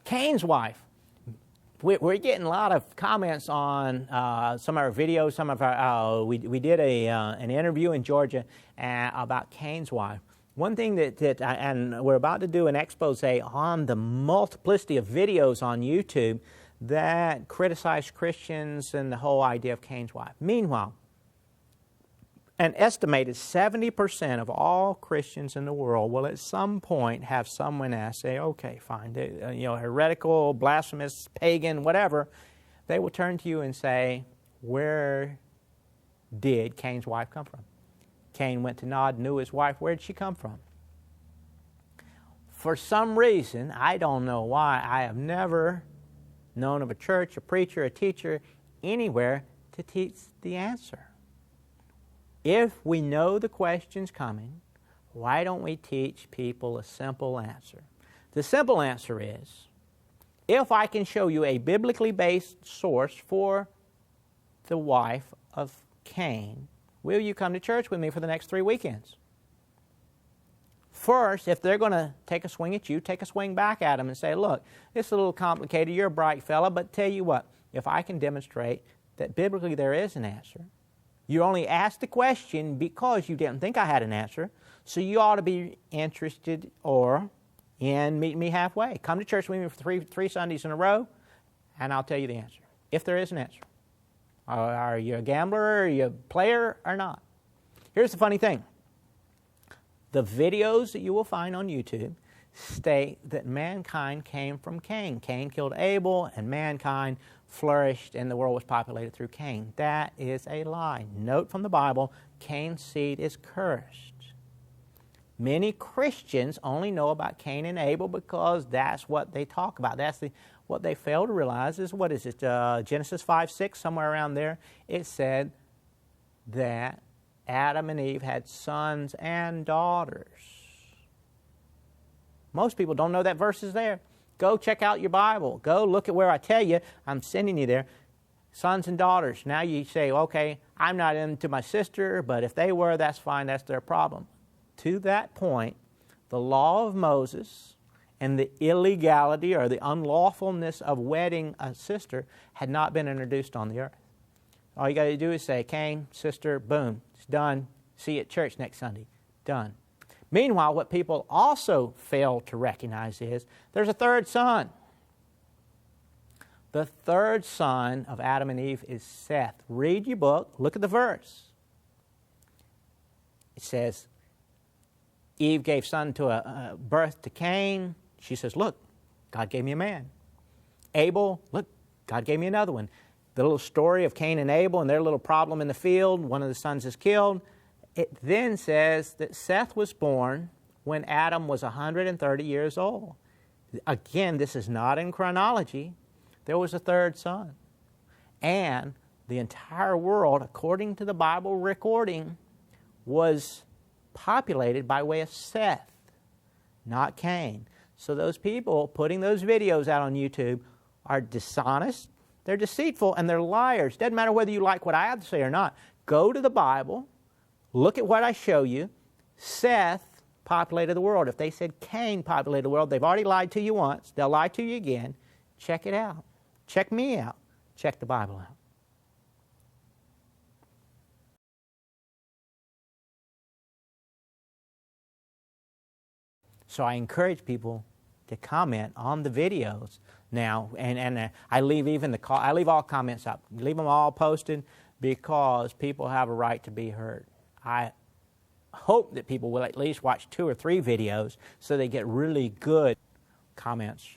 Cain's wife. We're getting a lot of comments on some of our videos. Some of our we did an interview in Georgia about Cain's wife. One thing and we're about to do an expose on the multiplicity of videos on YouTube that criticize Christians and the whole idea of Cain's wife. Meanwhile, an estimated 70% of all Christians in the world will at some point have someone else say, okay, fine, heretical, blasphemous, pagan, whatever. They will turn to you and say, where did Cain's wife come from? Cain went to Nod, knew his wife. Where did she come from? For some reason, I don't know why, I have never known of a church, a preacher, a teacher, anywhere to teach the answer. If we know the question's coming, why don't we teach people a simple answer? The simple answer is, if I can show you a biblically based source for the wife of Cain, will you come to church with me for the next 3 weekends? First, if they're going to take a swing at you, take a swing back at them and say, look, it's a little complicated, you're a bright fella, but tell you what, if I can demonstrate that biblically there is an answer, you only asked the question because you didn't think I had an answer, so you ought to be interested in meeting me halfway. Come to church with me for three Sundays in a row, and I'll tell you the answer, if there is an answer. Are you a gambler, are you a player, or not? Here's the funny thing. The videos that you will find on YouTube state that mankind came from Cain. Cain killed Abel, and mankind flourished and the world was populated through Cain. That is a lie. Note from the Bible, Cain's seed is cursed. Many Christians only know about Cain and Abel because that's what they talk about. What they fail to realize is, what is it, Genesis 5:6, somewhere around there, it said that Adam and Eve had sons and daughters. Most people don't know that verse is there. Go check out your Bible. Go look at where I tell you, I'm sending you there. Sons and daughters. Now you say, okay, I'm not into my sister, but if they were, that's fine, that's their problem. To that point, the law of Moses and the illegality or the unlawfulness of wedding a sister had not been introduced on the earth. All you got to do is say, Cain, sister, boom, it's done. See you at church next Sunday. Done. Meanwhile, what people also fail to recognize is there's a third son. The third son of Adam and Eve is Seth. Read your book. Look at the verse. It says, Eve gave birth to Cain. She says, look, God gave me a man. Abel, look, God gave me another one. The little story of Cain and Abel and their little problem in the field, one of the sons is killed. It then says that Seth was born when Adam was 130 years old. Again, this is not in chronology. There was a third son. And the entire world, according to the Bible recording, was populated by way of Seth, not Cain. So those people putting those videos out on YouTube are dishonest, they're deceitful, and they're liars. Doesn't matter whether you like what I have to say or not. Go to the Bible. Look at what I show you. Seth populated the world. If they said Cain populated the world, they've already lied to you once. They'll lie to you again. Check it out. Check me out. Check the Bible out. So I encourage people to comment on the videos now, and I leave all comments up. Leave them all posted because people have a right to be heard. I hope that people will at least watch 2 or 3 videos so they get really good comments